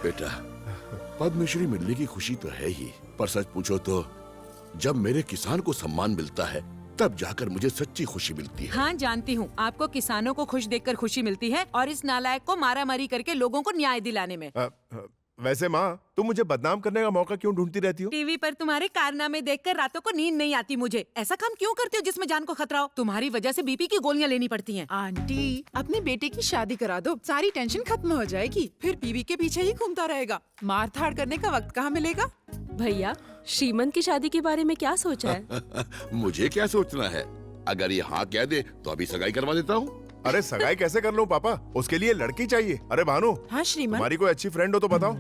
बेटा, पद्मश्री मिलने की खुशी तो है ही, पर सच पूछो तो जब मेरे किसान को सम्मान मिलता है तब जाकर मुझे सच्ची खुशी मिलती है। हाँ जानती हूँ, आपको किसानों को खुश देखकर खुशी मिलती है और इस नालायक को मारामारी करके लोगों को न्याय दिलाने में। वैसे माँ, तुम मुझे बदनाम करने का मौका क्यों ढूंढती रहती हो? टीवी पर तुम्हारे कारनामे देखकर रातों को नींद नहीं आती मुझे। ऐसा काम क्यों करते हो जिसमें जान को खतरा हो? तुम्हारी वजह से बीपी की गोलियां लेनी पड़ती हैं। आंटी, अपने बेटे की शादी करा दो, सारी टेंशन खत्म हो जाएगी। फिर बीवी के पीछे ही घूमता रहेगा, मार धाड़ करने का वक्त कहाँ मिलेगा? भैया, श्रीमन की शादी के बारे में क्या सोचा है? मुझे क्या सोचना है? अगर ये हाँ कह दे तो अभी सगाई करवा देता हूँ। अरे सगाई कैसे कर लूं पापा? उसके लिए लड़की चाहिए। अरे भानु, हाँ श्रीमन। तुम्हारी कोई अच्छी फ्रेंड हो तो बताओ।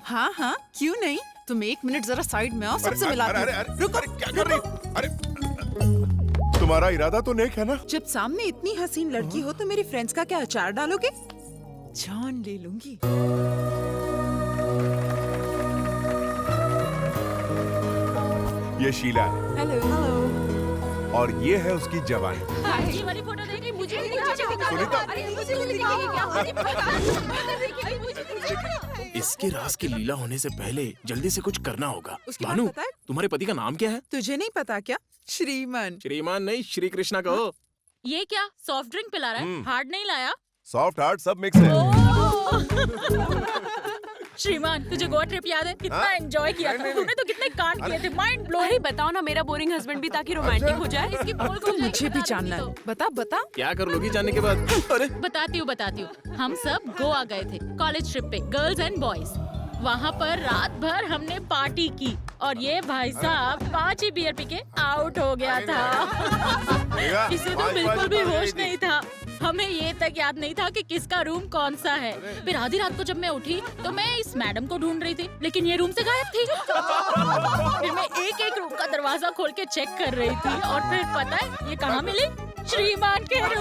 हाँ हाँ, क्यों नहीं? तुम एक मिनट जरा साइड में आओ, सबसे मिलाती हूँ। रुको, क्या कर रही? अरे तुम्हारा इरादा तो नेक है ना? जब सामने इतनी हसीन लड़की हो तो मेरी फ्रेंड्स का क्या अचार डालोगे? जान ले लूंगी। ये शीला हेलो। और ये है उसकी जवानी। ये वाली फोटो देखी मुझे सुनीता, इसके राज की लीला होने से पहले जल्दी से कुछ करना होगा। उसके बाद भानु, पता है? तुम्हारे पति का नाम क्या है? तुझे नहीं पता क्या? श्रीमन। श्रीमान नहीं, श्री कृष्णा कहो। ये क्या सॉफ्ट ड्रिंक पिला रहा है? हार्ड नहीं लाया? सॉफ्ट हार्ड सब मिक्स है। श्रीमान, तुझे गोवा ट्रिप याद है? कितना एंजॉय किया था तूने, तो कितने कांड किए थे, माइंड ब्लोइंग। अरे बताओ ना, मेरा बोरिंग हस्बैंड भी ताकि रोमांटिक हो जाए। इसकी बोल तो मुझे भी जानना है। बता। क्या कर लोगी जानने के बाद? अरे बताती हूँ। हम सब गोवा गए थे कॉलेज ट्रिप पे, गर्ल्स एंड बॉयज। वहाँ पर रात भर हमने पार्टी की और ये भाई साहब 5 ही बियर पी के आउट हो गया था। इसे तो बिल्कुल भी होश नहीं था। हमें ये तक याद नहीं था कि किसका रूम कौन सा है। फिर आधी रात को जब मैं उठी तो मैं इस मैडम को ढूंढ रही थी, लेकिन ये रूम से गायब थी। फिर मैं एक रूम का दरवाजा खोल के चेक कर रही थी और फिर पता है ये कहाँ मिली? श्रीमान के रूम में।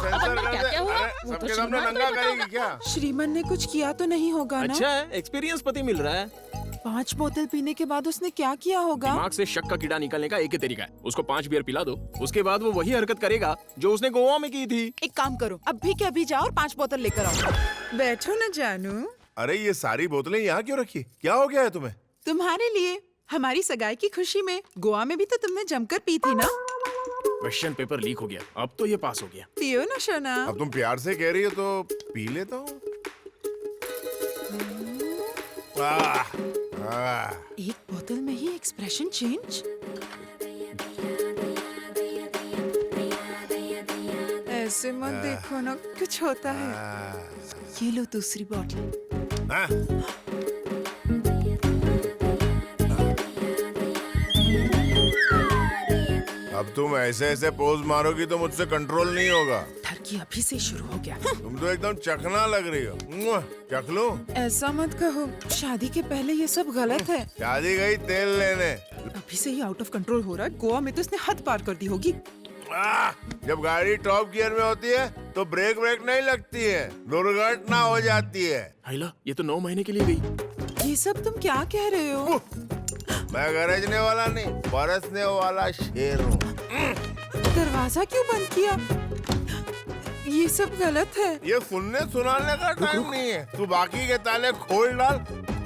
अब अंदर क्या हुआ वो तो श्रीमान को बताएगा। क्या श्रीमन ने कुछ किया तो नहीं होगा ना? अच्छा है, एक्सपीरियंस पति मिल रहा है। 5 बोतल पीने के बाद उसने क्या किया होगा? दिमाग से शक का कीड़ा निकलने का एक ही तरीका है, उसको 5 बियर पिला दो, उसके बाद वो वही हरकत करेगा जो उसने गोवा में की थी। एक काम करो, अभी के अभी जाओ और 5 बोतल लेकर आओ। बैठो ना जानू। अरे ये सारी बोतलें यहाँ क्यों रखी? क्या हो गया है तुम्हें? तुम्हारे लिए, हमारी सगाई की खुशी में। गोवा में भी तो तुमने जमकर पी थी ना? क्वेश्चन पेपर लीक हो गया, अब तो ये पास हो गया। पियो ना शोना। अब तुम प्यार से कह रही हो तो पी लेता हूँ। एक बोतल में ही एक्सप्रेशन चेंज। ऐसे मत देखो ना, कुछ होता है। ये लो दूसरी बोतल। अब तुम ऐसे ऐसे पोज मारोगी तो मुझसे कंट्रोल नहीं होगा। ठरकी अभी से शुरू हो गया। तुम तो एकदम चखना लग रही हो। चख लूं? ऐसा मत कहो, शादी के पहले ये सब गलत है। शादी गई तेल लेने। अभी से ही आउट ऑफ कंट्रोल हो रहा है। गोवा में तो इसने हद पार कर दी होगी। जब गाड़ी टॉप गियर में होती है तो ब्रेक नहीं लगती है, दुर्घटना हो जाती है। हाइला, ये तो 9 महीने के लिए गई। ये सब तुम क्या कह रहे हो? मैं गरजने वाला नहीं, बरसने वाला शेर हूँ। दरवाजा क्यों बंद किया? ये सब गलत है। ये सुनने सुनाने का टाइम नहीं है। तू बाकी के ताले खोल डाल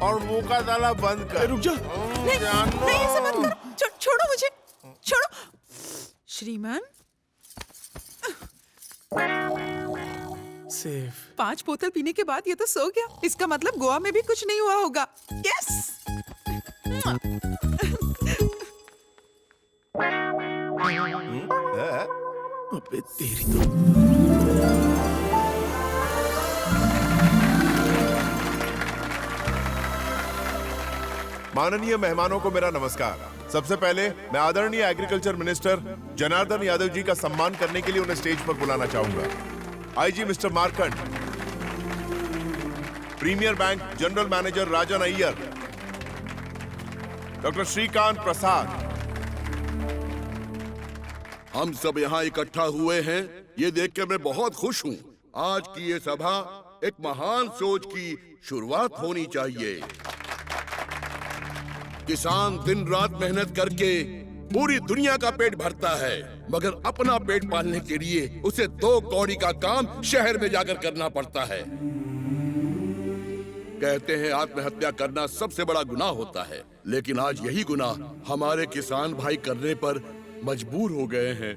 और मुंह का ताला बंद कर। रुक जा। नहीं ऐसे मत करो। छोड़ो मुझे, छोड़ो। श्रीमान, सेफ। 5 बोतल पीने के बाद ये तो सो गया। इसका मतलब गोवा में भी कुछ नहीं हुआ होगा। यस। अबे तेरी तो। माननीय मेहमानों को मेरा नमस्कार। सबसे पहले मैं आदरणीय एग्रीकल्चर मिनिस्टर जनार्दन यादव जी का सम्मान करने के लिए उन्हें स्टेज पर बुलाना चाहूंगा। IG mister Markand, Premier Bank general manager Rajan Iyer, doctor Srikanth Prasad. हम सब यहाँ इकट्ठा हुए हैं, ये देख कर मैं बहुत खुश हूँ। आज की ये सभा एक महान सोच की शुरुआत होनी चाहिए। किसान दिन रात मेहनत करके पूरी दुनिया का पेट भरता है, मगर अपना पेट पालने के लिए उसे 2 कौड़ी का काम शहर में जाकर करना पड़ता है। कहते हैं आत्महत्या करना सबसे बड़ा गुनाह होता है, लेकिन आज यही गुनाह हमारे किसान भाई करने पर मजबूर हो गए हैं।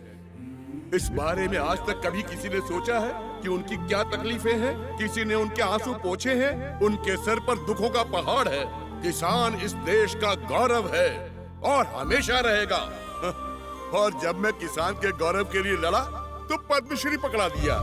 इस बारे में आज तक कभी किसी ने सोचा है कि उनकी क्या तकलीफें हैं? किसी ने उनके आंसू पोंछे हैं? उनके सर पर दुखों का पहाड़ है। किसान इस देश का गौरव है और हमेशा रहेगा। और जब मैं किसान के गौरव के लिए लड़ा तो पद्मश्री पकड़ा दिया।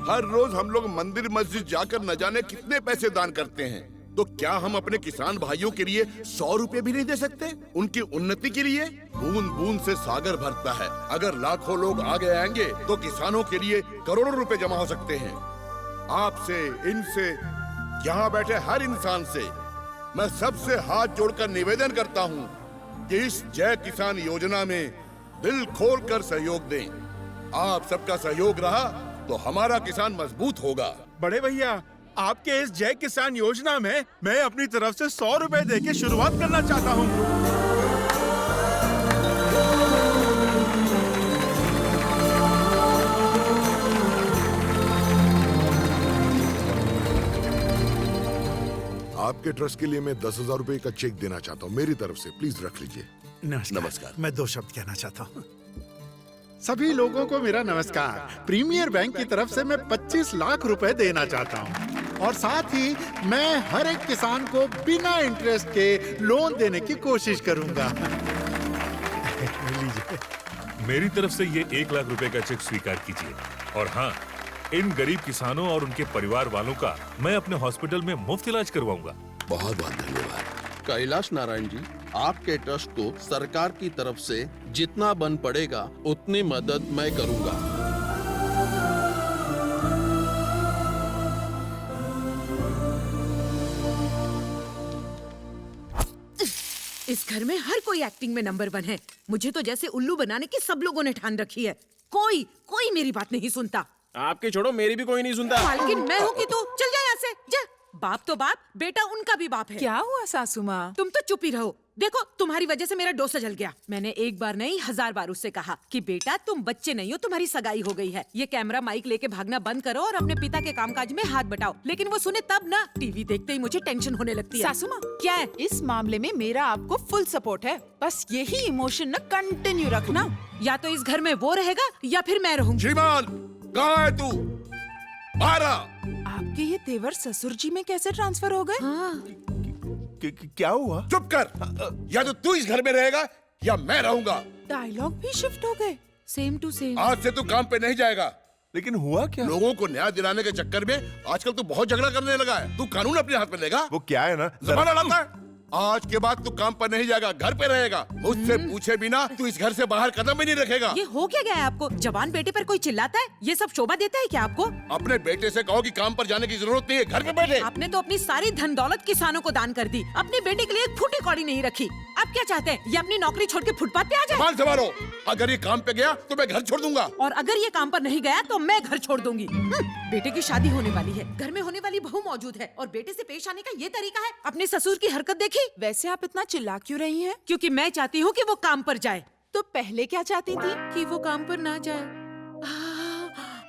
हर रोज हम लोग मंदिर मस्जिद जाकर न जाने कितने पैसे दान करते हैं, तो क्या हम अपने किसान भाइयों के लिए 100 रुपए भी नहीं दे सकते? उनकी उन्नति के लिए बूंद बूंद से सागर भरता है। अगर लाखों लोग आगे आएंगे तो किसानों के लिए करोड़ों रुपए जमा हो सकते हैं। आपसे, इनसे, यहाँ बैठे हर इंसान से मैं सबसे हाथ जोड़कर निवेदन करता हूँ कि इस जय किसान योजना में दिल खोलकर सहयोग दें। आप सबका सहयोग रहा तो हमारा किसान मजबूत होगा। बड़े भैया, आपके इस जय किसान योजना में मैं अपनी तरफ से 100 रुपए देके शुरुआत करना चाहता हूँ। आपके ट्रस्ट के लिए मैं 10,000 रुपए का चेक देना चाहता हूँ, मेरी तरफ से, प्लीज रख लीजिए। नमस्कार। मैं 2 शब्द कहना चाहता हूँ। सभी लोगों को मेरा नमस्कार। प्रीमियर बैंक की तरफ से मैं 25 लाख रुपए देना चाहता हूँ और साथ ही मैं हर एक किसान को बिना इंटरेस्ट के लोन देने की कोशिश करूंगा। लीजिए, मेरी तरफ से ये 1 लाख रुपए का चेक स्वीकार कीजिए। और हाँ, इन गरीब किसानों और उनके परिवार वालों का मैं अपने हॉस्पिटल में मुफ्त इलाज करवाऊंगा। बहुत बहुत धन्यवाद। कैलाश नारायण जी, आपके ट्रस्ट को सरकार की तरफ से जितना बन पड़ेगा उतनी मदद मैं करूंगा। इस घर में हर कोई एक्टिंग में नंबर 1 है। मुझे तो जैसे उल्लू बनाने की सब लोगों ने ठान रखी है। कोई मेरी बात नहीं सुनता। आपकी छोड़ो, मेरी भी कोई नहीं सुनता। मालकिन मैं हूँ कि तू चल जा यहाँ से, जा। बाप तो बाप, बेटा उनका भी बाप है। क्या हुआ सासू माँ? तुम तो चुप ही रहो। देखो, तुम्हारी वजह से मेरा डोसा जल गया। मैंने एक बार नहीं 1000 बार उससे कहा कि बेटा तुम बच्चे नहीं हो, तुम्हारी सगाई हो गई है। ये कैमरा माइक लेके भागना बंद करो और अपने पिता के कामकाज में हाथ बटाओ। लेकिन वो सुने तब ना। टीवी देखते ही मुझे टेंशन होने लगती है। सासू माँ, क्या है? इस मामले में मेरा आपको फुल सपोर्ट है। बस यही इमोशन ना कंटिन्यू रखना। या तो इस घर में वो रहेगा या फिर मैं रहूंगी। श्रीमान, कहाँ है तू? बाहर आ। आपके ये तेवर ससुर जी में कैसे ट्रांसफर हो गए? हाँ। क्या हुआ? चुप कर। या तो तू इस घर में रहेगा या मैं रहूंगा। डायलॉग भी शिफ्ट हो गए। Same to same. आज से तू काम पे नहीं जाएगा। लेकिन हुआ क्या? लोगों को न्याय दिलाने के चक्कर में आजकल तू बहुत झगड़ा करने लगा है। तू कानून अपने हाथ में लेगा। वो क्या है ना, जमाना लाता है। आज के बाद तू काम पर नहीं जाएगा, घर पे रहेगा। मुझसे पूछे बिना तू इस घर से बाहर कदम भी नहीं रखेगा। ये हो क्या गया है आपको? जवान बेटे पर कोई चिल्लाता है? ये सब शोभा देता है क्या आपको? अपने बेटे से कहो कि काम पर जाने की जरूरत नहीं है, घर पे बैठे। आपने तो अपनी सारी धन दौलत किसानों को दान कर दी। अपने बेटे के लिए एक फूटी कौड़ी नहीं रखी। आप क्या चाहते हैं? ये अपनी नौकरी छोड़ के फुटपाथ पे आ जाए? मान संभालो। अगर ये काम पे गया तो मैं घर छोड़ दूंगा। और अगर ये काम पर नहीं गया तो मैं घर छोड़ दूंगी। बेटे की शादी होने वाली है, घर में होने वाली बहू मौजूद है और बेटे से पेश आने का ये तरीका है। अपने ससुर की हरकत देखी? वैसे आप इतना चिल्ला क्यों रही हैं? क्योंकि मैं चाहती हूँ कि वो काम पर जाए। तो पहले क्या चाहती थी? कि वो काम पर ना जाए।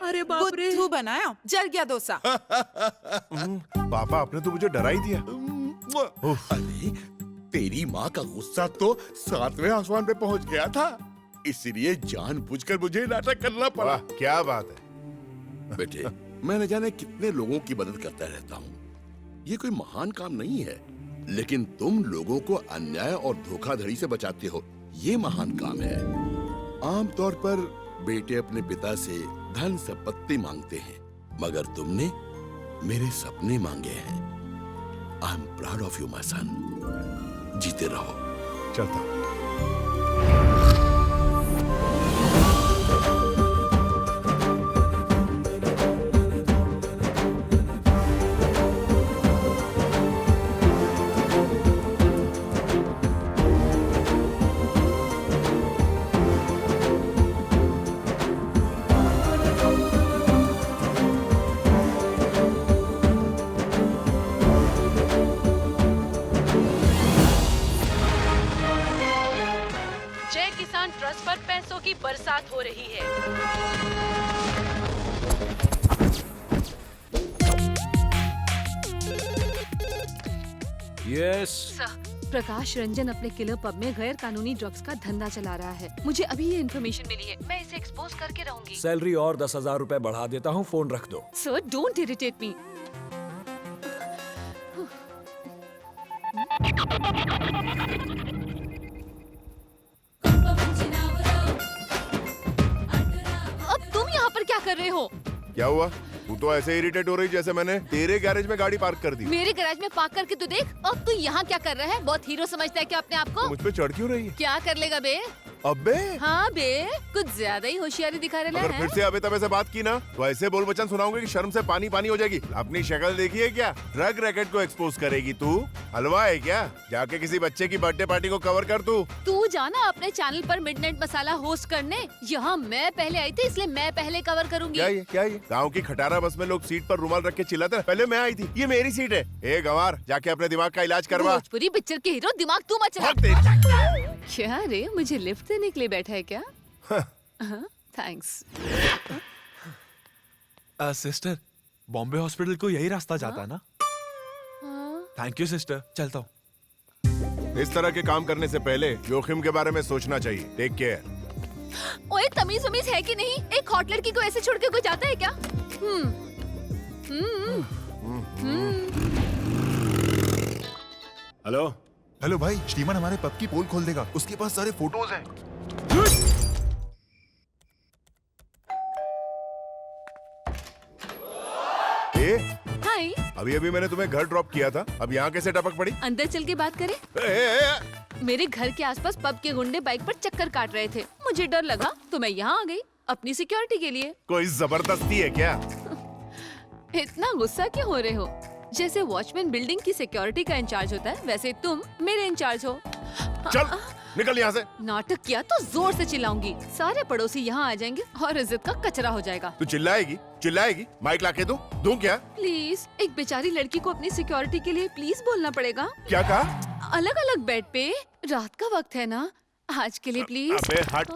अरे बाप रे, बुद्धू बनाया, जल गया डोसा। पापा, आपने तो मुझे डरा ही दिया। अरे तेरी माँ का गुस्सा तो 7वें आसमान पे पहुँच गया था, इसलिए जानबूझकर मुझे नाटक करना पड़ा। वाह, क्या बात है। बेटे, मैं न जाने कितने लोगों की मदद करता रहता हूँ। ये कोई महान काम नहीं है, लेकिन तुम लोगों को अन्याय और धोखाधड़ी से बचाते हो, ये महान काम है। आमतौर पर बेटे अपने पिता से धन संपत्ति मांगते हैं, मगर तुमने मेरे सपने मांगे हैं। I am proud of you my son. जीते रहो। चलता हूँ। ट्रस्ट पर पैसों की बरसात हो रही है। यस प्रकाश रंजन अपने किलर पब में गैर कानूनी ड्रग्स का धंधा चला रहा है। मुझे अभी ये इन्फॉर्मेशन मिली है, मैं इसे एक्सपोज करके रहूंगी। सैलरी और 10,000 रुपए बढ़ा देता हूँ, फोन रख दो। Sir don't irritate me. अब तुम यहाँ पर क्या कर रहे हो? क्या हुआ? तू तो ऐसे इरिटेट हो रही जैसे मैंने तेरे गैरेज में गाड़ी पार्क कर दी। मेरे गैराज में पार्क करके तो देख। अब तू यहाँ क्या कर रहा है? बहुत हीरो समझता है क्या अपने आप को? मुझ पे चढ़ क्यों रही है? क्या कर लेगा बे? अबे हाँ बे, कुछ ज्यादा ही होशियारी दिखा रहा अगर है। फिर से अबे तबे से बात की ना तो ऐसे बोल बचन सुनाऊंगे कि शर्म से पानी पानी हो जाएगी। अपनी शक्ल देखी है क्या? ड्रग रैकेट को एक्सपोज करेगी तू? हलवा है क्या? जाके किसी बच्चे की बर्थडे पार्टी को कवर कर तू जाना अपने चैनल पर मिडनाइट मसाला होस्ट करने। यहाँ मैं पहले आई थी इसलिए मैं पहले कवर करूंगी। क्या ये गाँव की खटारा बस में लोग सीट पर रुमाल रख के चिल्लाते हैं, पहले मैं आई थी, ये मेरी सीट है। ए गंवार, जाके अपने दिमाग का इलाज करवा। भोजपुरी पिक्चर के हीरो दिमाग तू मत चला। क्या रे, मुझे लिफ्ट देने के लिए बैठा है क्या? थैंक्स। सिस्टर, बॉम्बे हॉस्पिटल को यही रास्ता जाता है ना? थैंक यू सिस्टर, चलता हूँ। इस तरह के काम करने से पहले जोखिम के बारे में सोचना चाहिए। Take care. ओए तमीज उमीज है कि नहीं? एक हॉट लड़की को ऐसे छोड़ के कोई जाता है क्या? हेलो हेलो भाई, श्रीमान हमारे पब की पोल खोल देगा, उसके पास सारे फोटोज हैं। हाय, अभी अभी मैंने तुम्हें घर ड्रॉप किया था, अब यहाँ कैसे टपक पड़ी? अंदर चल के बात करें? मेरे घर के आसपास पब के गुंडे बाइक पर चक्कर काट रहे थे, मुझे डर लगा तो मैं यहाँ आ गई अपनी सिक्योरिटी के लिए। कोई जबरदस्ती है क्या? इतना गुस्सा क्यों हो रहे हो? जैसे वॉचमैन बिल्डिंग की सिक्योरिटी का इंचार्ज होता है, वैसे तुम मेरे इंचार्ज हो। चल निकल यहाँ से। नाटक किया तो जोर से चिल्लाऊंगी, सारे पड़ोसी यहाँ आ जाएंगे और इज्जत का कचरा हो जाएगा। तू चिल्लाएगी? माइक लाके दूं क्या? प्लीज, एक बेचारी लड़की को अपनी सिक्योरिटी के लिए प्लीज बोलना पड़ेगा। क्या कहा? अलग अलग बेड पे, रात का वक्त है ना, आज के लिए प्लीज। अबे हट